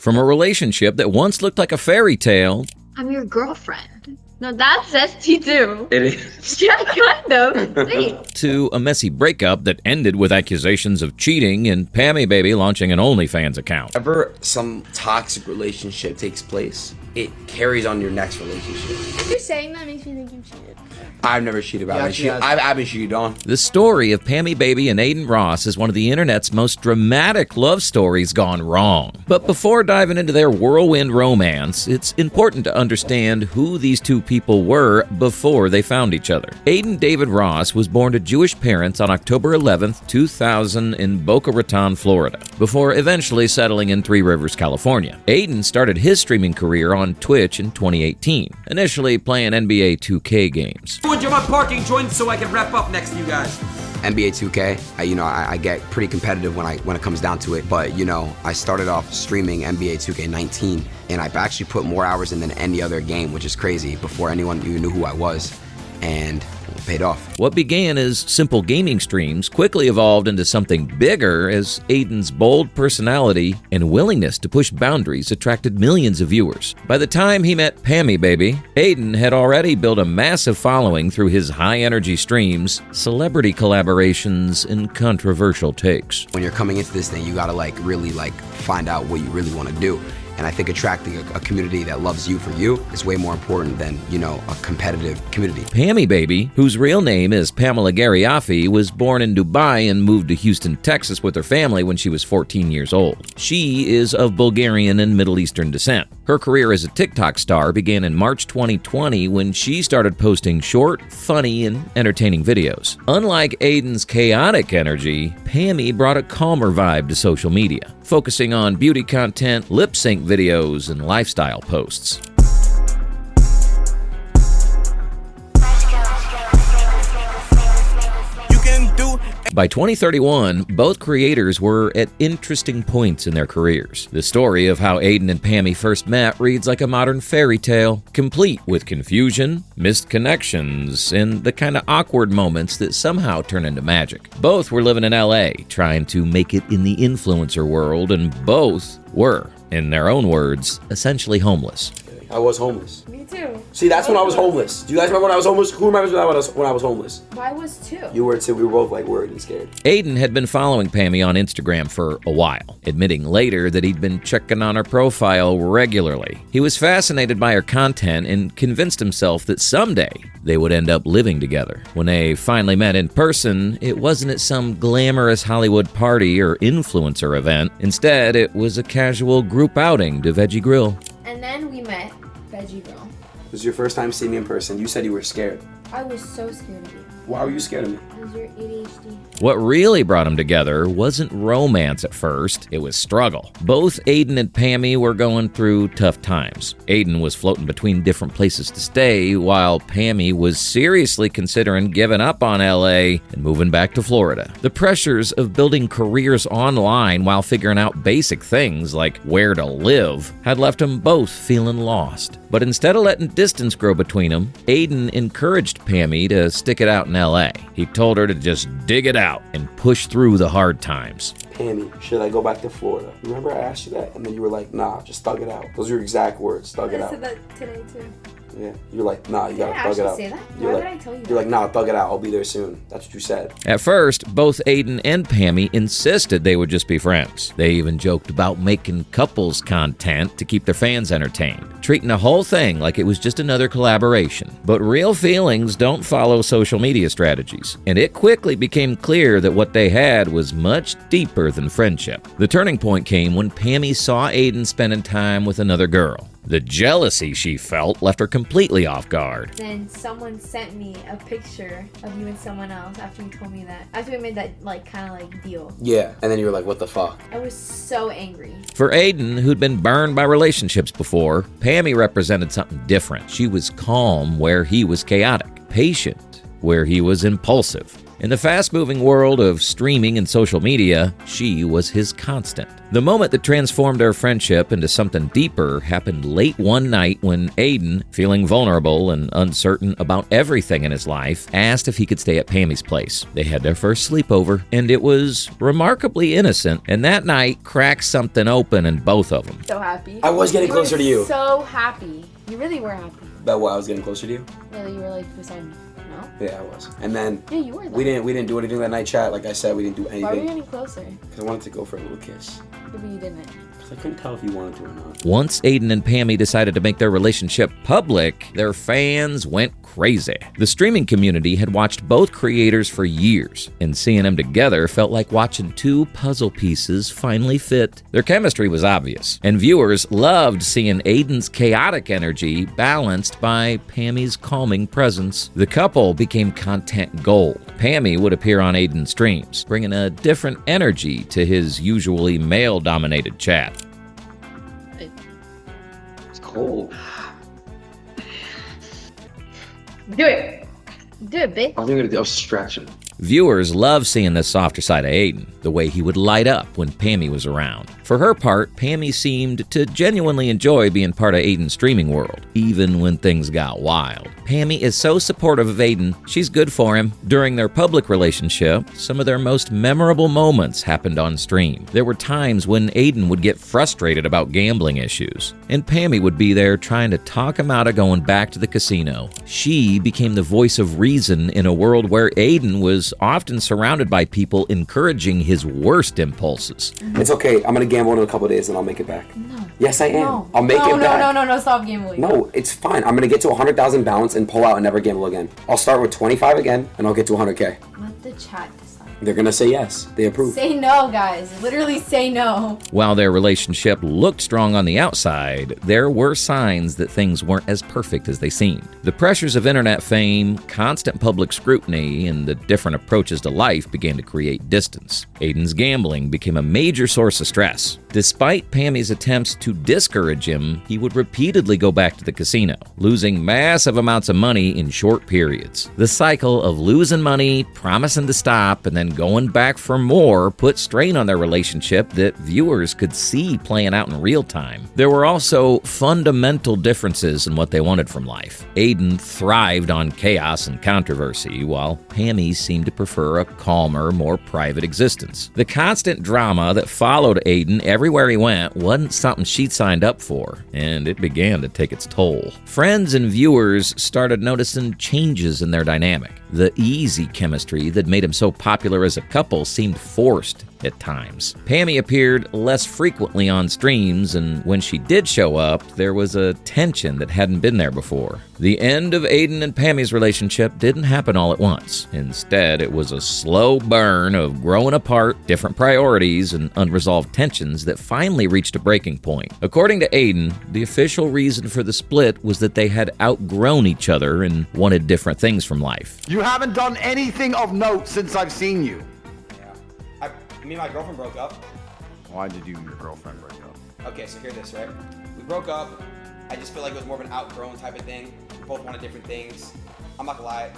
From a relationship that once looked like a fairy tale, I'm your girlfriend. No, that's ST2. It is. Yeah, kind of. Wait. to a messy breakup that ended with accusations of cheating and Pammy Baby launching an OnlyFans account. Whenever some toxic relationship takes place, it carries on your next relationship. You're saying that makes me think you cheated. I've never cheated, but I've been cheated on. The story of Pammy Baby and Adin Ross is one of the internet's most dramatic love stories gone wrong. But before diving into their whirlwind romance, it's important to understand who these two people were before they found each other. Adin David Ross was born to Jewish parents on October 11, 2000 in Boca Raton, Florida, before eventually settling in Three Rivers, California. Adin started his streaming career on Twitch in 2018, initially playing NBA 2K games. Enjoy my parking joint so I can wrap up next to you guys. NBA 2K, I get pretty competitive when it comes down to it. But I started off streaming NBA 2K19, and I've actually put more hours in than any other game, which is crazy. Before anyone even knew who I was, and it paid off. What began as simple gaming streams quickly evolved into something bigger as Adin's bold personality and willingness to push boundaries attracted millions of viewers. By the time he met Pammy Baby, Adin had already built a massive following through his high-energy streams, celebrity collaborations, and controversial takes. When you're coming into this thing, you gotta really find out what you really want to do. And I think attracting a community that loves you for you is way more important than, a competitive community. Pammy Baby, whose real name is Pamela Garyafi, was born in Dubai and moved to Houston, Texas with her family when she was 14 years old. She is of Bulgarian and Middle Eastern descent. Her career as a TikTok star began in March 2020 when she started posting short, funny, and entertaining videos. Unlike Adin's chaotic energy, Pammy brought a calmer vibe to social media, focusing on beauty content, lip sync videos, and lifestyle posts. By 2031, both creators were at interesting points in their careers. The story of how Adin and Pammy first met reads like a modern fairy tale, complete with confusion, missed connections, and the kind of awkward moments that somehow turn into magic. Both were living in LA, trying to make it in the influencer world, and both were, in their own words, essentially homeless. I was homeless. Me too. See, that's when I was homeless. Do you guys remember when I was homeless? Who remembers when I was homeless? I was too. You were too. We were both worried and scared. Adin had been following Pammy on Instagram for a while, admitting later that he'd been checking on her profile regularly. He was fascinated by her content and convinced himself that someday they would end up living together. When they finally met in person, it wasn't at some glamorous Hollywood party or influencer event. Instead, it was a casual group outing to Veggie Grill. And then we met Veggie Grill. It was your first time seeing me in person. You said you were scared. I was so scared of you. Why were you scared of me? Because you're ADHD. What really brought them together wasn't romance at first, it was struggle. Both Adin and Pammy were going through tough times. Adin was floating between different places to stay, while Pammy was seriously considering giving up on LA and moving back to Florida. The pressures of building careers online while figuring out basic things like where to live had left them both feeling lost. But instead of letting distance grow between them, Adin encouraged Pammy to stick it out in LA. He told her to just dig it out and push through the hard times. Pammy, should I go back to Florida? Remember I asked you that? And then you were like, nah, just thug it out. Those are your exact words, thug it out. I said that today too. Yeah, you're like, nah, you gotta thug it out. Say that? You're Why like, would I tell you that? You're like, nah, thug it out. I'll be there soon. That's what you said. At first, both Adin and Pammy insisted they would just be friends. They even joked about making couples content to keep their fans entertained, treating the whole thing like it was just another collaboration. But real feelings don't follow social media strategies, and it quickly became clear that what they had was much deeper than friendship. The turning point came when Pammy saw Adin spending time with another girl. The jealousy she felt left her completely off guard. Then someone sent me a picture of you and someone else after you told me that. After we made that kind of deal. Yeah, and then you were like, what the fuck? I was so angry. For Adin, who'd been burned by relationships before, Pammy represented something different. She was calm where he was chaotic, patient where he was impulsive. In the fast-moving world of streaming and social media, she was his constant. The moment that transformed their friendship into something deeper happened late one night when Adin, feeling vulnerable and uncertain about everything in his life, asked if he could stay at Pammy's place. They had their first sleepover, and it was remarkably innocent, and that night cracked something open in both of them. So happy. I was getting closer to you. So happy. You really were happy. About what? I was getting closer to you? Yeah, that you were like beside me. No? Yeah, I was. And then Yeah, you were. Though. we didn't do anything that night, chat. Like I said, we didn't do Why were you anything. getting closer? Because I wanted to go for a little kiss. But you didn't. Because I couldn't tell if you wanted to or not. Once Adin and Pammy decided to make their relationship public, their fans went crazy. The streaming community had watched both creators for years, and seeing them together felt like watching two puzzle pieces finally fit. Their chemistry was obvious, and viewers loved seeing Adin's chaotic energy balanced by Pammy's calming presence. The couple became content gold. Pammy would appear on Adin's streams, bringing a different energy to his usually male-dominated chat. It's cold. Do it. Do it, bitch. I think I'm gonna do a distraction. Viewers loved seeing the softer side of Adin, the way he would light up when Pammy was around. For her part, Pammy seemed to genuinely enjoy being part of Adin's streaming world, even when things got wild. Pammy is so supportive of Adin, she's good for him. During their public relationship, some of their most memorable moments happened on stream. There were times when Adin would get frustrated about gambling issues, and Pammy would be there trying to talk him out of going back to the casino. She became the voice of reason in a world where Adin was often surrounded by people encouraging his worst impulses. It's okay. I'm gonna gamble in a couple of days and I'll make it back. No. Yes, I am. No. I'll make it back. No, stop gambling. No, it's fine. I'm gonna get to 100,000 balance and pull out and never gamble again. I'll start with 25 again and I'll get to 100K. Let the chat decide. They're gonna say yes. They approve. Say no, guys. Literally say no. While their relationship looked strong on the outside, there were signs that things weren't as perfect as they seemed. The pressures of internet fame, constant public scrutiny, and the different approaches to life began to create distance. Adin's gambling became a major source of stress. Despite Pammy's attempts to discourage him, he would repeatedly go back to the casino, losing massive amounts of money in short periods. The cycle of losing money, promising to stop, and then going back for more put strain on their relationship that viewers could see playing out in real time. There were also fundamental differences in what they wanted from life. Adin thrived on chaos and controversy, while Pammy seemed to prefer a calmer, more private existence. The constant drama that followed Adin everywhere he went wasn't something she'd signed up for, and it began to take its toll. Friends and viewers started noticing changes in their dynamic. The easy chemistry that made him so popular as a couple seemed forced at times. Pammy appeared less frequently on streams, and when she did show up, there was a tension that hadn't been there before. The end of Adin and Pammy's relationship didn't happen all at once. Instead, it was a slow burn of growing apart, different priorities, and unresolved tensions that finally reached a breaking point. According to Adin, the official reason for the split was that they had outgrown each other and wanted different things from life. You haven't done anything of note since I've seen you. Yeah. Me and my girlfriend broke up. Why did you and your girlfriend break up? Okay, so hear this, right? We broke up. I just feel like it was more of an outgrown type of thing. We both wanted different things. I'm not gonna lie,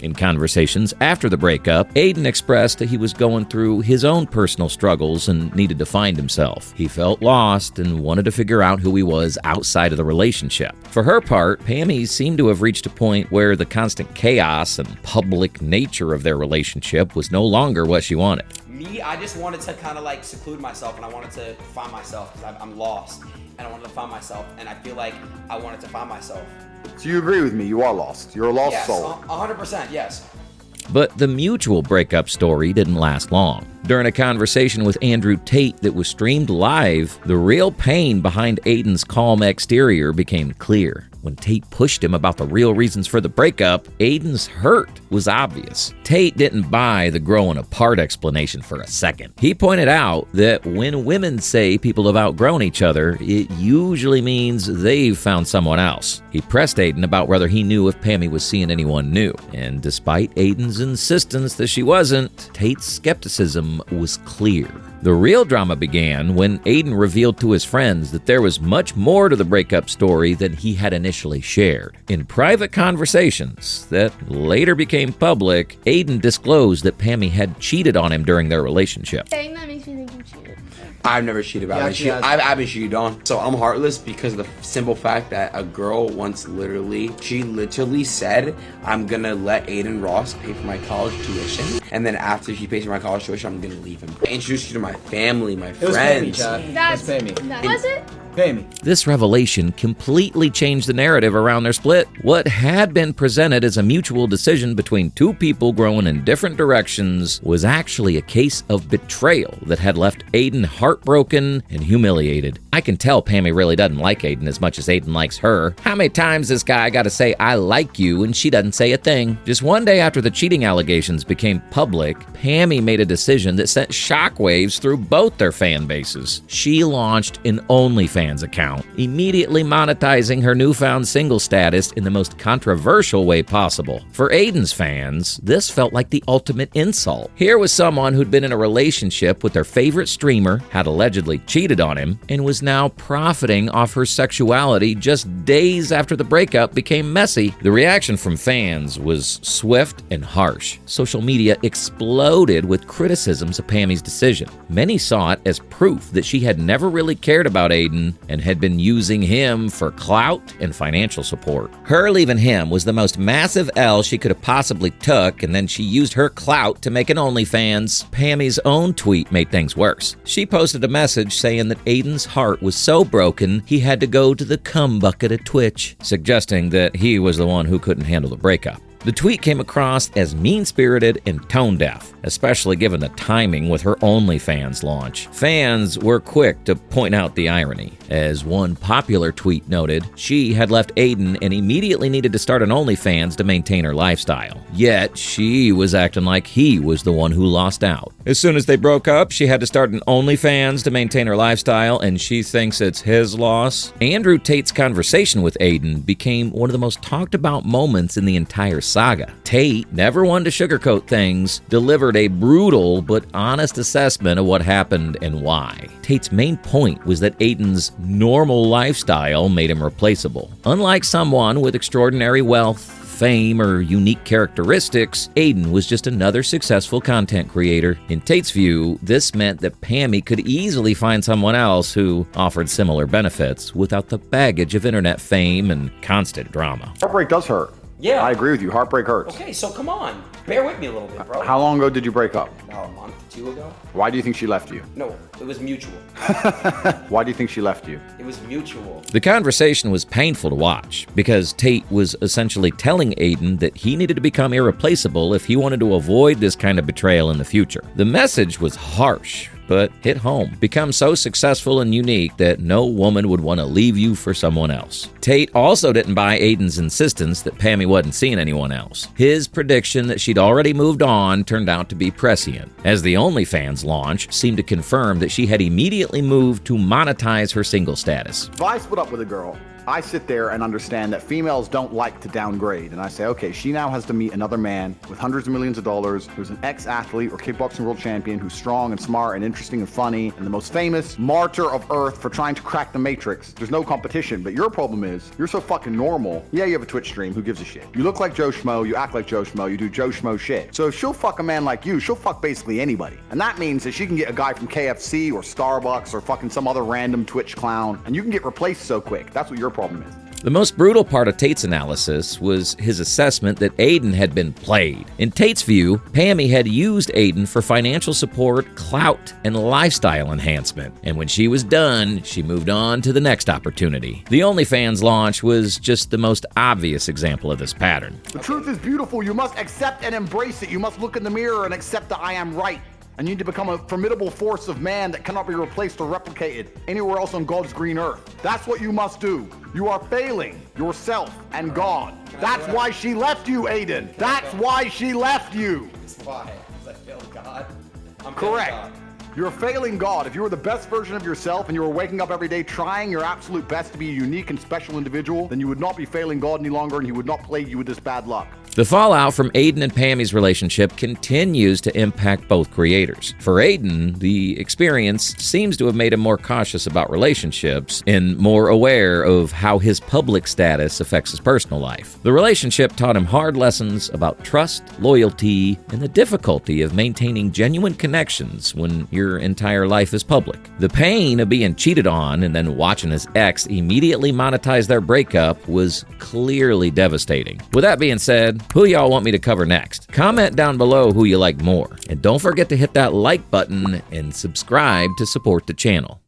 In conversations after the breakup, Adin expressed that he was going through his own personal struggles and needed to find himself. He felt lost and wanted to figure out who he was outside of the relationship. For her part, Pammy seemed to have reached a point where the constant chaos and public nature of their relationship was no longer what she wanted. Me, I just wanted to kind of like seclude myself, and I wanted to find myself because I'm lost, and I wanted to find myself, and I feel like I wanted to find myself. So you agree with me, you are lost. You're a lost Yes, soul. 100%, yes. But the mutual breakup story didn't last long. During a conversation with Andrew Tate that was streamed live, the real pain behind Adin's calm exterior became clear. When Tate pushed him about the real reasons for the breakup, Adin's hurt was obvious. Tate didn't buy the growing apart explanation for a second. He pointed out that when women say people have outgrown each other, it usually means they've found someone else. He pressed Adin about whether he knew if Pammy was seeing anyone new, and despite Adin's insistence that she wasn't, Tate's skepticism was clear. The real drama began when Adin revealed to his friends that there was much more to the breakup story than he had initially shared. In private conversations that later became public, Adin disclosed that Pammy had cheated on him during their relationship. Saying that makes me think you cheated. I've never cheated, but I've been cheated on. So I'm heartless because of the simple fact that a girl once she literally said, I'm gonna let Adin Ross pay for my college tuition, and then after she pays for my college tuition, I'm gonna leave him. I introduced you to my family, my friends. That's Pammy. Was it? Pammy. This revelation completely changed the narrative around their split. What had been presented as a mutual decision between two people growing in different directions was actually a case of betrayal that had left Adin heartbroken and humiliated. I can tell Pammy really doesn't like Adin as much as Adin likes her. How many times this guy got to say, I like you, and she doesn't say a thing? Just one day after the cheating allegations became public, Pammy made a decision that sent shockwaves through both their fan bases. She launched an OnlyFans account, immediately monetizing her newfound single status in the most controversial way possible. For Adin's fans, this felt like the ultimate insult. Here was someone who'd been in a relationship with their favorite streamer, had allegedly cheated on him, and was now profiting off her sexuality just days after the breakup became messy. The reaction from fans was swift and harsh. Social media exploded with criticisms of Pammy's decision. Many saw it as proof that she had never really cared about Adin and had been using him for clout and financial support. Her leaving him was the most massive L she could have possibly took, and then she used her clout to make an OnlyFans. Pammy's own tweet made things worse. She posted a message saying that Adin's heart was so broken he had to go to the cum bucket at Twitch, suggesting that he was the one who couldn't handle the breakup. The tweet came across as mean-spirited and tone-deaf, especially given the timing with her OnlyFans launch. Fans were quick to point out the irony. As one popular tweet noted, she had left Adin and immediately needed to start an OnlyFans to maintain her lifestyle. Yet, she was acting like he was the one who lost out. As soon as they broke up, she had to start an OnlyFans to maintain her lifestyle, and she thinks it's his loss. Andrew Tate's conversation with Adin became one of the most talked about moments in the entire saga. Tate, never one to sugarcoat things, delivered a brutal but honest assessment of what happened and why. Tate's main point was that Adin's normal lifestyle made him replaceable. Unlike someone with extraordinary wealth, fame, or unique characteristics, Adin was just another successful content creator. In Tate's view, this meant that Pammy could easily find someone else who offered similar benefits without the baggage of internet fame and constant drama. Heartbreak does hurt. Yeah. I agree with you. Heartbreak hurts. Okay, so come on. Bear with me a little bit, bro. How long ago did you break up? About a month, 2 ago. Why do you think she left you? No, it was mutual. Why do you think she left you? It was mutual. The conversation was painful to watch because Tate was essentially telling Adin that he needed to become irreplaceable if he wanted to avoid this kind of betrayal in the future. The message was harsh, but hit home. Become so successful and unique that no woman would want to leave you for someone else. Tate also didn't buy Adin's insistence that Pammy wasn't seeing anyone else. His prediction that she'd already moved on turned out to be prescient, as the OnlyFans launch seemed to confirm that she had immediately moved to monetize her single status. If I split up with a girl, I sit there and understand that females don't like to downgrade. And I say, okay, she now has to meet another man with hundreds of millions of dollars who's an ex-athlete or kickboxing world champion who's strong and smart and interesting and funny and the most famous martyr of Earth for trying to crack the matrix. There's no competition, but your problem is you're so fucking normal. Yeah, you have a Twitch stream. Who gives a shit? You look like Joe Schmo. You act like Joe Schmo. You do Joe Schmo shit. So if she'll fuck a man like you, she'll fuck basically anybody. And that means that she can get a guy from KFC or Starbucks or fucking some other random Twitch clown, and you can get replaced so quick. That's what your problem is. The most brutal part of Tate's analysis was his assessment that Adin had been played. In Tate's view, Pammy had used Adin for financial support, clout, and lifestyle enhancement. And when she was done, she moved on to the next opportunity. The OnlyFans launch was just the most obvious example of this pattern. The truth is beautiful. You must accept and embrace it. You must look in the mirror and accept that I am right. And you need to become a formidable force of man that cannot be replaced or replicated anywhere else on God's green earth. That's what you must do. You are failing yourself and God. That's why she left you, Adin. That's why she left you. Why? Because I failed God. I'm Correct. God. You're failing God. If you were the best version of yourself and you were waking up every day trying your absolute best to be a unique and special individual, then you would not be failing God any longer and he would not plague you with this bad luck. The fallout from Adin and Pammy's relationship continues to impact both creators. For Adin, the experience seems to have made him more cautious about relationships and more aware of how his public status affects his personal life. The relationship taught him hard lessons about trust, loyalty, and the difficulty of maintaining genuine connections when your entire life is public. The pain of being cheated on and then watching his ex immediately monetize their breakup was clearly devastating. With that being said, who y'all want me to cover next? Comment down below who you like more. And don't forget to hit that like button and subscribe to support the channel.